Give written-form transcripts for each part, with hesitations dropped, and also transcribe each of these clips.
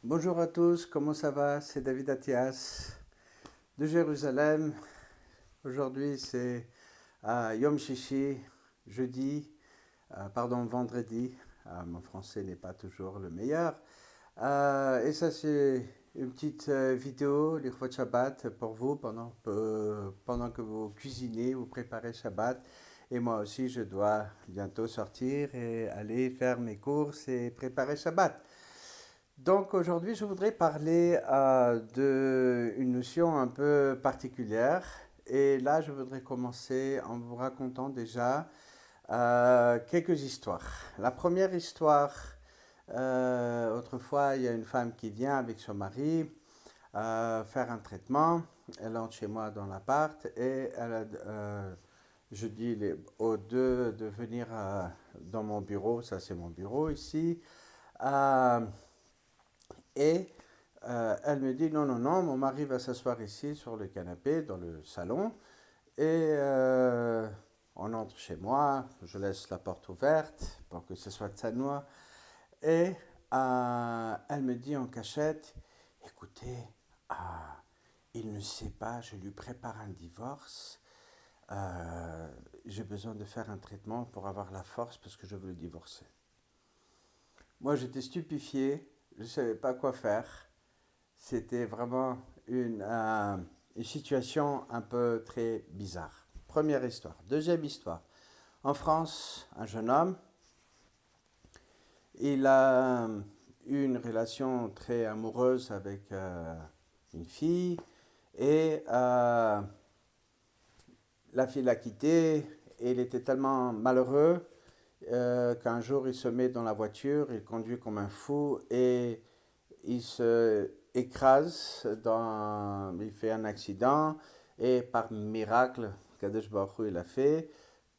Bonjour à tous, comment ça va? C'est David Athias de Jérusalem. Aujourd'hui c'est Yom Shishi, jeudi, vendredi. Mon français n'est pas toujours le meilleur. Et ça c'est une petite vidéo, l'Irfot Shabbat, pour vous pendant que vous cuisinez, vous préparez Shabbat. Et moi aussi je dois bientôt sortir et aller faire mes courses et préparer Shabbat. Donc aujourd'hui, je voudrais parler d'une notion un peu particulière. Et là, je voudrais commencer en vous racontant déjà quelques histoires. La première histoire, autrefois, il y a une femme qui vient avec son mari faire un traitement. Elle entre chez moi dans l'appart et je dis aux deux de venir dans mon bureau. Ça, c'est mon bureau ici. Euh, et elle me dit non, non, non, mon mari va s'asseoir ici sur le canapé dans le salon. Et on entre chez moi, je laisse la porte ouverte pour que ce soit de noix. Et elle me dit en cachette, écoutez, il ne sait pas, je lui prépare un divorce. J'ai besoin de faire un traitement pour avoir la force parce que je veux le divorcer. Moi, j'étais stupéfié, je ne savais pas quoi faire. C'était vraiment une situation un peu très bizarre. Première histoire. Deuxième histoire. En France, un jeune homme, il a eu une relation très amoureuse avec une fille et la fille l'a quitté et il était tellement malheureux qu'un jour il se met dans la voiture, il conduit comme un fou et il se écrase, il fait un accident et par miracle, Kadesh Baruch Hu, il a fait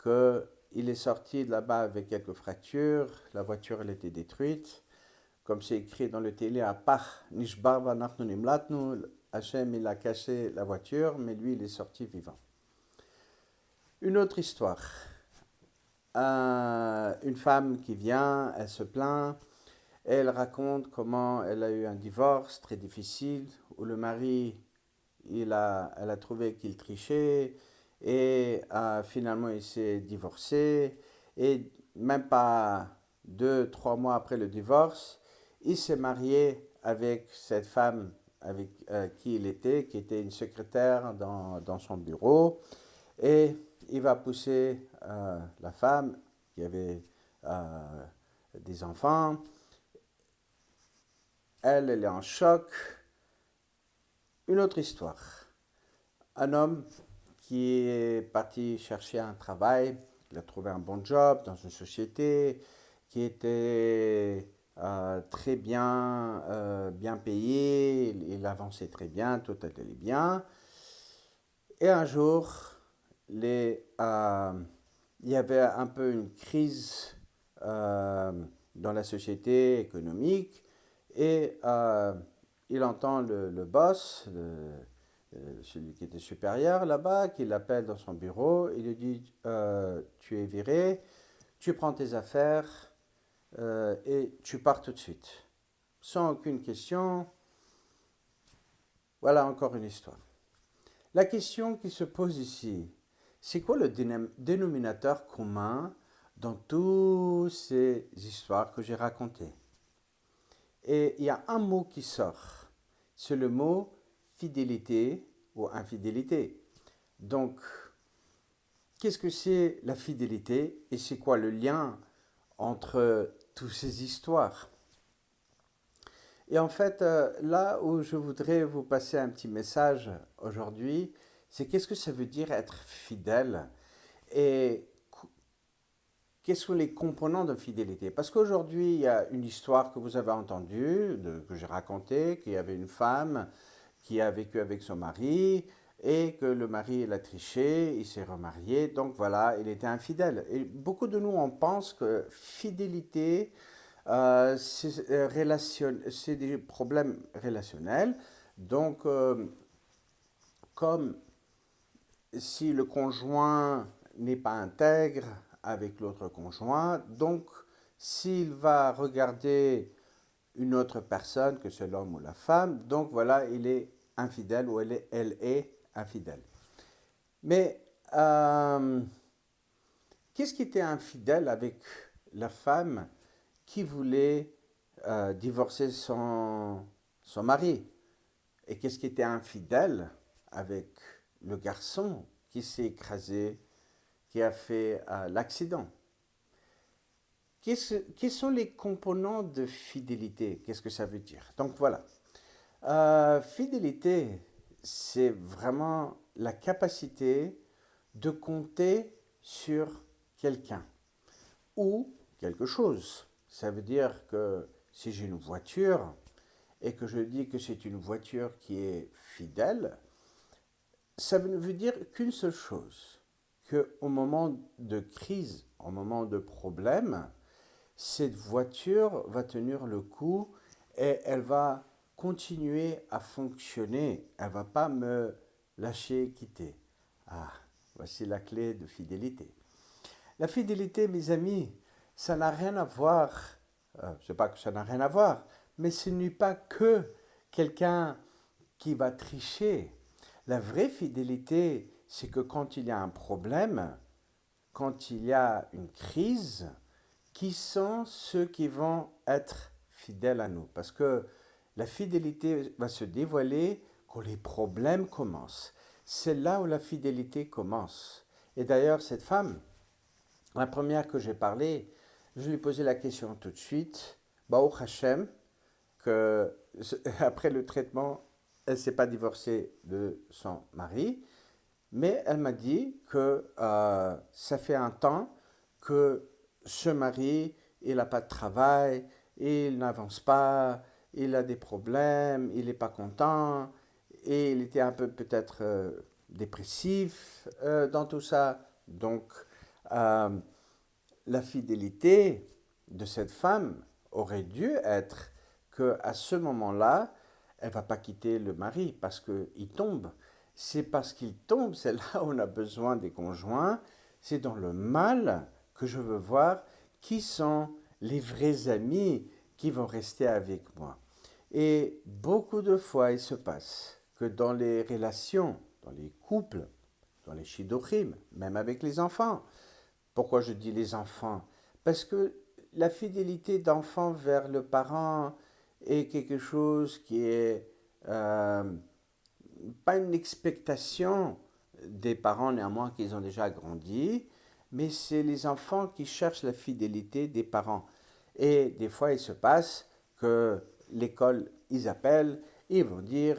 qu'il est sorti de là-bas avec quelques fractures, la voiture elle était détruite, comme c'est écrit dans le télé à Pach, Nishbar Vanachnu Nimlatnu, Hachem il a caché la voiture, mais lui il est sorti vivant. Une autre histoire. Une femme qui vient, elle se plaint, elle raconte comment elle a eu un divorce très difficile, où le mari, elle a trouvé qu'il trichait, et finalement il s'est divorcé, et même pas 2, 3 mois après le divorce, il s'est marié avec cette femme avec qui il était, qui était une secrétaire dans son bureau, et il va pousser la femme qui avait des enfants. Elle est en choc. Une autre histoire. Un homme qui est parti chercher un travail, il a trouvé un bon job dans une société qui était très bien payé, il avançait très bien, tout allait bien. Et un jour, il y avait un peu une crise euh, dans la société économique et il entend le boss, celui qui était supérieur là-bas, qui l'appelle dans son bureau. Il lui dit tu es viré, tu prends tes affaires et tu pars tout de suite. Sans aucune question. Voilà encore une histoire. La question qui se pose ici, c'est quoi le dénominateur commun dans toutes ces histoires que j'ai racontées? Et il y a un mot qui sort. C'est le mot fidélité ou infidélité. Donc, qu'est-ce que c'est la fidélité et c'est quoi le lien entre toutes ces histoires? Et en fait, là où je voudrais vous passer un petit message aujourd'hui, c'est qu'est-ce que ça veut dire être fidèle et quels sont les composants de fidélité. Parce qu'aujourd'hui, il y a une histoire que vous avez entendue, que j'ai racontée, qu'il y avait une femme qui a vécu avec son mari et que le mari l'a triché, il s'est remarié, donc voilà, il était infidèle. Et beaucoup de nous, on pense que fidélité, c'est des problèmes relationnels. Donc, comme si le conjoint n'est pas intègre avec l'autre conjoint, donc s'il va regarder une autre personne, que c'est l'homme ou la femme, donc voilà, il est infidèle ou elle est infidèle. Mais qu'est-ce qui était infidèle avec la femme qui voulait divorcer son mari? Et qu'est-ce qui était infidèle avec le garçon qui s'est écrasé, qui a fait l'accident? Quels sont les composants de fidélité? Qu'est-ce que ça veut dire? Donc voilà. Fidélité, c'est vraiment la capacité de compter sur quelqu'un ou quelque chose. Ça veut dire que si j'ai une voiture et que je dis que c'est une voiture qui est fidèle, ça ne veut dire qu'une seule chose, qu'au moment de crise, au moment de problème, cette voiture va tenir le coup et elle va continuer à fonctionner. Elle ne va pas me lâcher, quitter. Ah, voici la clé de fidélité. La fidélité, mes amis, ça n'a rien à voir, je sais pas que ça n'a rien à voir, mais ce n'est pas que quelqu'un qui va tricher. La vraie fidélité, c'est que quand il y a un problème, quand il y a une crise, qui sont ceux qui vont être fidèles à nous? Parce que la fidélité va se dévoiler quand les problèmes commencent. C'est là où la fidélité commence. Et d'ailleurs, cette femme, la première que j'ai parlé, je lui ai posé la question tout de suite. Baruch Hashem, que après le traitement, elle ne s'est pas divorcée de son mari, mais elle m'a dit que ça fait un temps que ce mari, il n'a pas de travail, il n'avance pas, il a des problèmes, il n'est pas content, et il était un peu peut-être dépressif dans tout ça. Donc, euh, la fidélité de cette femme aurait dû être qu'à ce moment-là, elle ne va pas quitter le mari parce qu'il tombe. C'est parce qu'il tombe, c'est là où on a besoin des conjoints. C'est dans le mal que je veux voir qui sont les vrais amis qui vont rester avec moi. Et beaucoup de fois, il se passe que dans les relations, dans les couples, dans les shidduchim, même avec les enfants. Pourquoi je dis les enfants? Parce que la fidélité d'enfant vers le parent est quelque chose qui est pas une expectation des parents, néanmoins qu'ils ont déjà grandi, mais c'est les enfants qui cherchent la fidélité des parents. Et des fois, il se passe que l'école, ils appellent, ils vont dire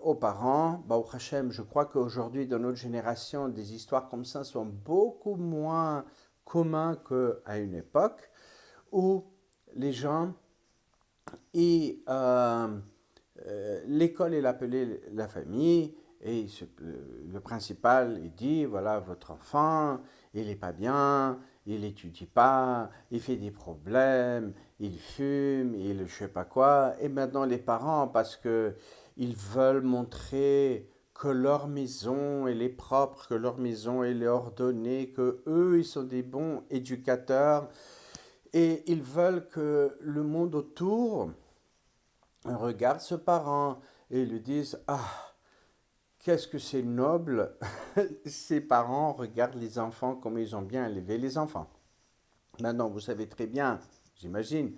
aux parents, Baruch Hashem, je crois qu'aujourd'hui, dans notre génération, des histoires comme ça sont beaucoup moins communs qu'à une époque où les gens, l'école, il appelait la famille et le principal, il dit, voilà, votre enfant, il n'est pas bien, il n'étudie pas, il fait des problèmes, il fume, il ne sais pas quoi. Et maintenant, les parents, parce que ils veulent montrer que leur maison, elle est propre, que leur maison, elle est ordonnée, que eux, ils sont des bons éducateurs, et ils veulent que le monde autour regarde ce parent et lui disent ah, qu'est-ce que c'est noble. Ces parents regardent les enfants comme ils ont bien élevé les enfants. Maintenant, vous savez très bien, j'imagine,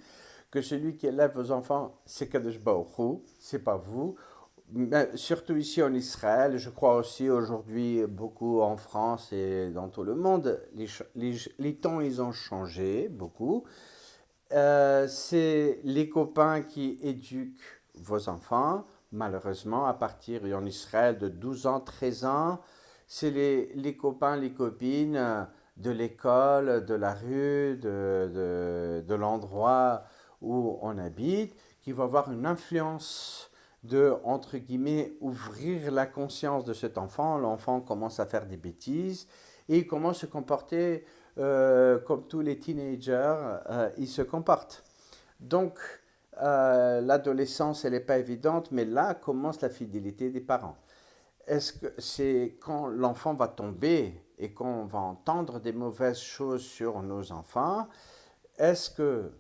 que celui qui élève vos enfants, c'est Kadosh Baruch Hu, c'est pas vous. Mais surtout ici en Israël, je crois aussi aujourd'hui beaucoup en France et dans tout le monde, les temps ils ont changé beaucoup. C'est les copains qui éduquent vos enfants, malheureusement, à partir en Israël de 12 ans, 13 ans. C'est les copains, les copines de l'école, de la rue, de l'endroit où on habite, qui vont avoir une influence de, entre guillemets, ouvrir la conscience de cet enfant. L'enfant commence à faire des bêtises et il commence à se comporter comme tous les teenagers, ils se comportent. Donc, l'adolescence, elle n'est pas évidente, mais là commence la fidélité des parents. Est-ce que c'est quand l'enfant va tomber et qu'on va entendre des mauvaises choses sur nos enfants, est-ce que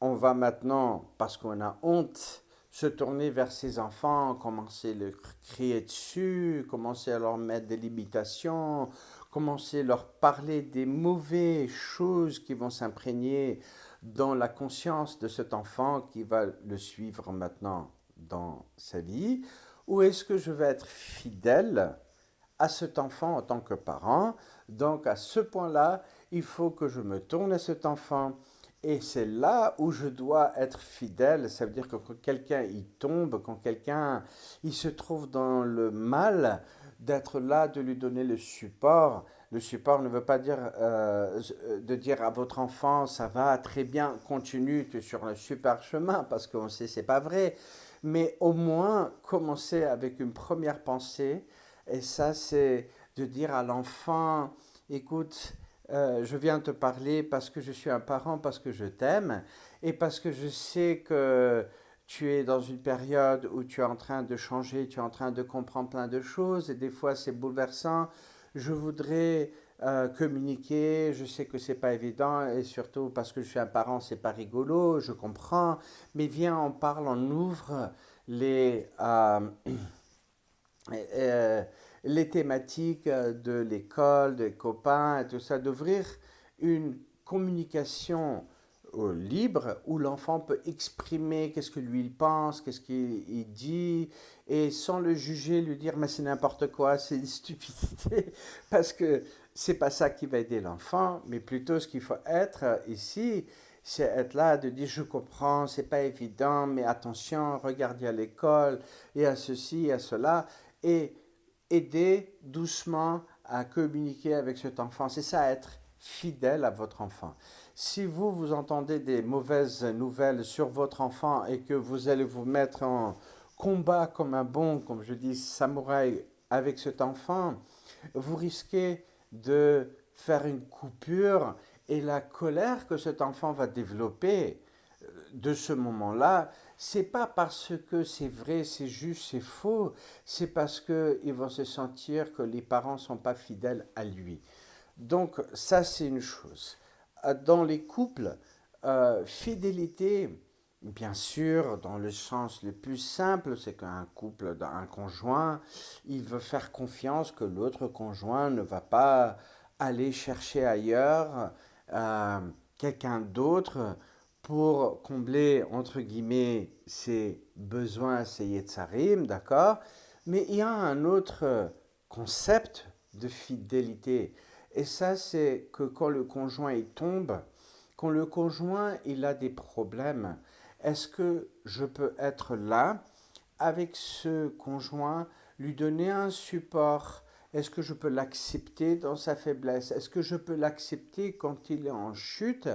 on va maintenant, parce qu'on a honte, se tourner vers ses enfants, commencer à leur crier dessus, commencer à leur mettre des limitations, commencer à leur parler des mauvaises choses qui vont s'imprégner dans la conscience de cet enfant qui va le suivre maintenant dans sa vie, ou est-ce que je vais être fidèle à cet enfant en tant que parent? Donc à ce point-là, il faut que je me tourne à cet enfant. Et c'est là où je dois être fidèle. Ça veut dire que quand quelqu'un il tombe, quand quelqu'un il se trouve dans le mal, d'être là, de lui donner le support. Le support ne veut pas dire de dire à votre enfant ça va très bien, continue, tu es sur le super chemin, parce qu'on sait c'est pas vrai. Mais au moins commencer avec une première pensée, et ça c'est de dire à l'enfant, écoute, je viens te parler parce que je suis un parent, parce que je t'aime et parce que je sais que tu es dans une période où tu es en train de changer, tu es en train de comprendre plein de choses et des fois c'est bouleversant. Je voudrais communiquer, je sais que c'est pas évident et surtout parce que je suis un parent, c'est pas rigolo, je comprends, mais viens, on parle, on ouvre les, euh, les thématiques de l'école, des copains et tout ça, d'ouvrir une communication libre où l'enfant peut exprimer qu'est-ce que lui il pense, qu'est-ce qu'il dit, et sans le juger, lui dire mais c'est n'importe quoi, c'est une stupidité, parce que c'est pas ça qui va aider l'enfant, mais plutôt ce qu'il faut être ici, c'est être là, de dire je comprends, c'est pas évident, mais attention, regardez à l'école, et à ceci, et à cela, et aider doucement à communiquer avec cet enfant. C'est ça, être fidèle à votre enfant. Si vous, vous entendez des mauvaises nouvelles sur votre enfant et que vous allez vous mettre en combat comme un bon, comme je dis, samouraï avec cet enfant, vous risquez de faire une coupure et la colère que cet enfant va développer de ce moment-là, c'est pas parce que c'est vrai, c'est juste, c'est faux, c'est parce qu'ils vont se sentir que les parents sont pas fidèles à lui. Donc ça, c'est une chose. Dans les couples, fidélité, bien sûr, dans le sens le plus simple, c'est qu'un couple, un conjoint, il veut faire confiance que l'autre conjoint ne va pas aller chercher ailleurs euh, quelqu'un d'autre pour combler, entre guillemets, ses besoins, ses yetzarim, d'accord? Mais il y a un autre concept de fidélité. Et ça, c'est que quand le conjoint il tombe, quand le conjoint il a des problèmes, est-ce que je peux être là avec ce conjoint, lui donner un support? Est-ce que je peux l'accepter dans sa faiblesse? Est-ce que je peux l'accepter quand il est en chute?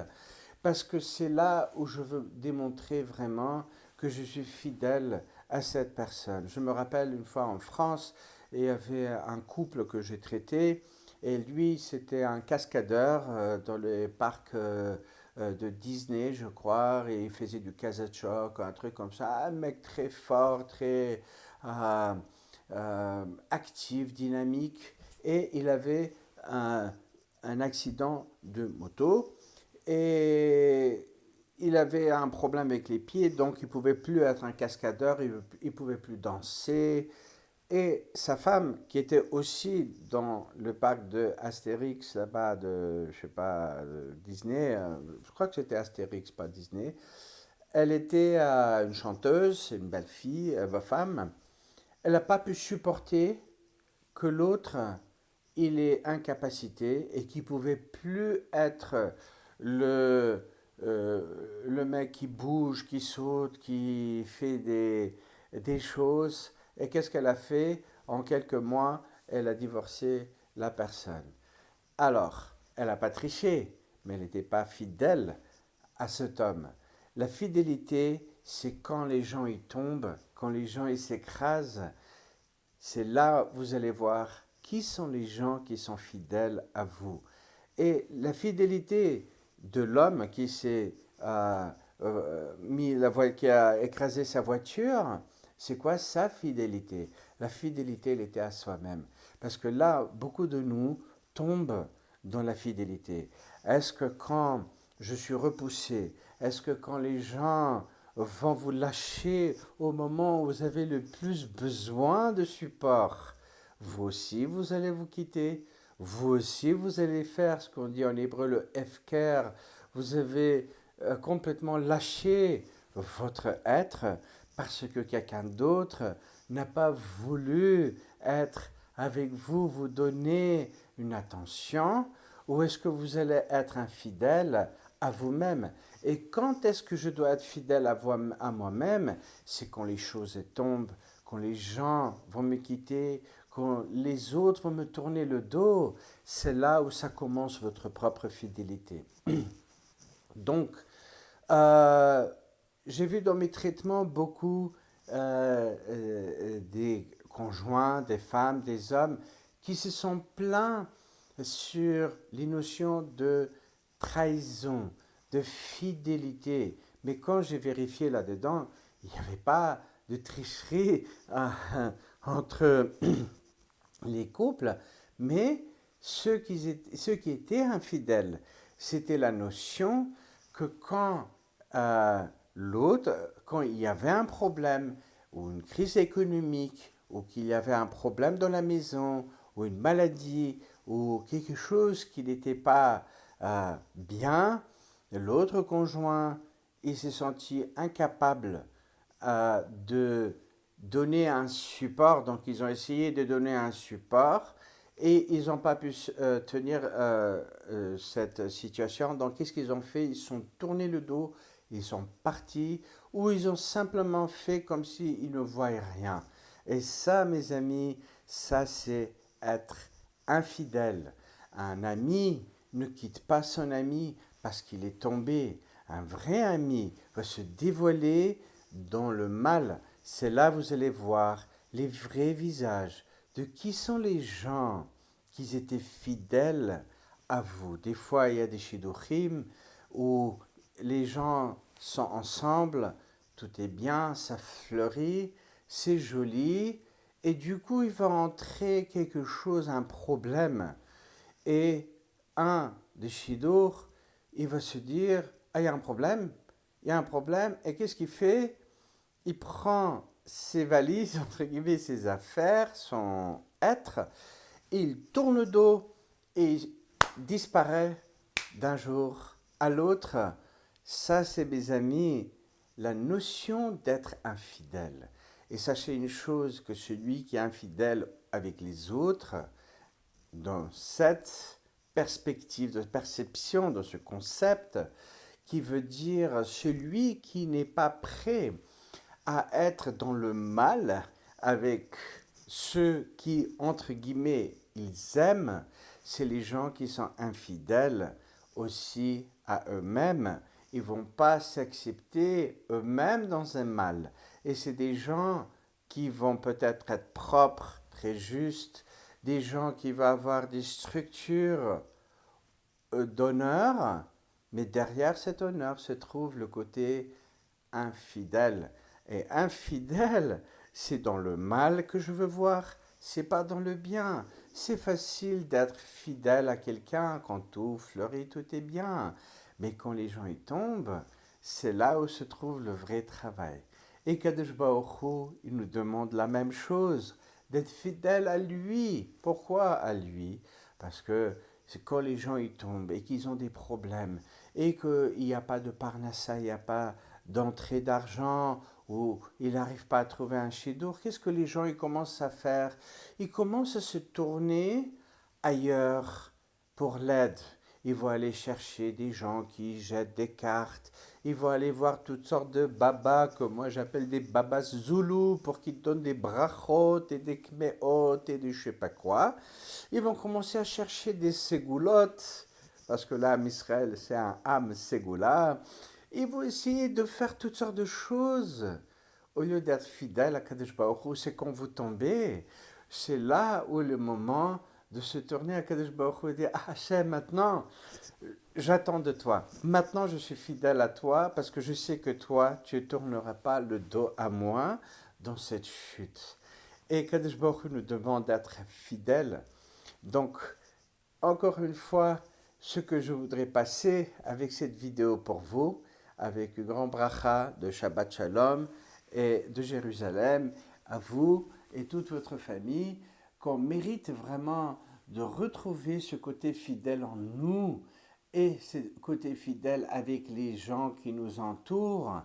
Parce que c'est là où je veux démontrer vraiment que je suis fidèle à cette personne. Je me rappelle une fois en France, il y avait un couple que j'ai traité, et lui, c'était un cascadeur dans les parcs de Disney, je crois, et il faisait du Kazachok, un truc comme ça. Un mec très fort, très euh, actif, dynamique, et il avait un accident de moto. Et il avait un problème avec les pieds, donc il ne pouvait plus être un cascadeur, il ne pouvait plus danser. Et sa femme, qui était aussi dans le parc de Astérix, là-bas, de, je sais pas, de Disney, je crois que c'était Astérix, pas Disney, elle était une chanteuse, une belle fille, femme. Elle n'a pas pu supporter que l'autre, il est incapacité et qui pouvait plus être le, le mec qui bouge, qui saute, qui fait des choses. Et qu'est-ce qu'elle a fait? En quelques mois, elle a divorcé la personne. Alors, elle n'a pas triché, mais elle n'était pas fidèle à cet homme. La fidélité, c'est quand les gens y tombent, quand les gens y s'écrasent, c'est là vous allez voir qui sont les gens qui sont fidèles à vous. Et la fidélité de l'homme qui s'est mis qui a écrasé sa voiture, c'est quoi sa fidélité? La fidélité, elle était à soi-même. Parce que là, beaucoup de nous tombent dans la fidélité. Est-ce que quand je suis repoussé, Est-ce que quand les gens vont vous lâcher au moment où vous avez le plus besoin de support, vous aussi vous allez vous quitter, vous aussi vous allez faire ce qu'on dit en hébreu le hefker, vous avez complètement lâché votre être parce que quelqu'un d'autre n'a pas voulu être avec vous, vous donner une attention, ou est-ce que vous allez être infidèle à vous-même? Et quand est-ce que je dois être fidèle à moi-même? C'est quand les choses tombent, quand les gens vont me quitter, quand les autres vont me tourner le dos. C'est là où ça commence votre propre fidélité. Donc, euh, j'ai vu dans mes traitements beaucoup des conjoints, des femmes, des hommes qui se sont plaints sur les notions de trahison, de fidélité. Mais quand j'ai vérifié là-dedans, il n'y avait pas de tricherie entre les couples, mais ceux qui étaient infidèles, c'était la notion que quand il y avait un problème, ou une crise économique, ou qu'il y avait un problème dans la maison, ou une maladie, ou quelque chose qui n'était pas bien, l'autre conjoint, il s'est senti incapable de donner un support. Donc, ils ont essayé de donner un support et ils n'ont pas pu tenir cette situation. Donc, qu'est-ce qu'ils ont fait? Ils se sont tournés le dos, ils sont partis ou ils ont simplement fait comme s'ils ne voyaient rien. Et ça, mes amis, ça, c'est être infidèle. Un ami ne quitte pas son ami parce qu'il est tombé. Un vrai ami va se dévoiler dans le mal. C'est là que vous allez voir les vrais visages de qui sont les gens qui étaient fidèles à vous. Des fois, il y a des shidduchim où les gens sont ensemble, tout est bien, ça fleurit, c'est joli, et du coup, il va entrer quelque chose, un problème. Et un des shidduchs, il va se dire, ah, il y a un problème, il y a un problème, et qu'est-ce qu'il fait? Il prend ses valises, entre guillemets, ses affaires, son être, et il tourne le dos et il disparaît d'un jour à l'autre. Ça, c'est, mes amis, la notion d'être infidèle. Et sachez une chose, que celui qui est infidèle avec les autres, dans cette perspective de perception, dans ce concept, qui veut dire celui qui n'est pas prêt à être dans le mal avec ceux qui, entre guillemets, ils aiment, c'est les gens qui sont infidèles aussi à eux-mêmes. Ils ne vont pas s'accepter eux-mêmes dans un mal. Et c'est des gens qui vont peut-être être propres, très justes, des gens qui vont avoir des structures d'honneur, mais derrière cet honneur se trouve le côté infidèle. Et infidèle, c'est dans le mal que je veux voir, c'est pas dans le bien. C'est facile d'être fidèle à quelqu'un quand tout fleurit, tout est bien. Mais quand les gens y tombent, c'est là où se trouve le vrai travail. Et Kadosh Baruch Hu, il nous demande la même chose, d'être fidèle à lui. Pourquoi à lui? Parce que c'est quand les gens y tombent et qu'ils ont des problèmes et qu'il n'y a pas de parnassa, il n'y a pas d'entrée d'argent ou il n'arrive pas à trouver un chidour, qu'est-ce que les gens ils commencent à faire? Ils commencent à se tourner ailleurs pour l'aide. Ils vont aller chercher des gens qui jettent des cartes. Ils vont aller voir toutes sortes de babas, que moi j'appelle des babas zoulous, pour qu'ils donnent des brachot et des kmeot et des je sais pas quoi. Ils vont commencer à chercher des ségoulottes, parce que l'âme Israël, c'est un âme ségoula. Ils vont essayer de faire toutes sortes de choses. Au lieu d'être fidèle à Kadesh Baruch Hu, c'est quand vous tombez. C'est là où le moment de se tourner à Kadesh Baruch Hu et dire, ah Hachem, maintenant, j'attends de toi. Maintenant, je suis fidèle à toi parce que je sais que toi, tu ne tourneras pas le dos à moi dans cette chute. Et Kadesh Baruch Hu nous demande d'être fidèle. Donc, encore une fois, ce que je voudrais passer avec cette vidéo pour vous, avec grand bracha de Shabbat Shalom et de Jérusalem à vous et toute votre famille, qu'on mérite vraiment de retrouver ce côté fidèle en nous et ce côté fidèle avec les gens qui nous entourent.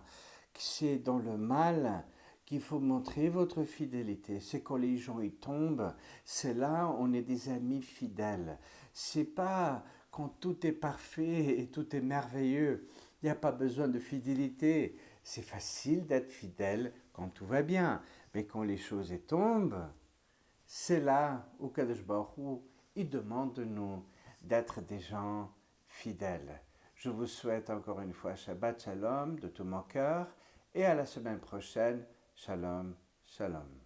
C'est dans le mal qu'il faut montrer votre fidélité. C'est quand les gens y tombent, c'est là on est des amis fidèles. C'est pas quand tout est parfait et tout est merveilleux. Il n'y a pas besoin de fidélité. C'est facile d'être fidèle quand tout va bien. Mais quand les choses y tombent, c'est là où Kadosh Baruch Hu, il demande de nous d'être des gens fidèles. Je vous souhaite encore une fois Shabbat Shalom de tout mon cœur et à la semaine prochaine. Shalom, shalom.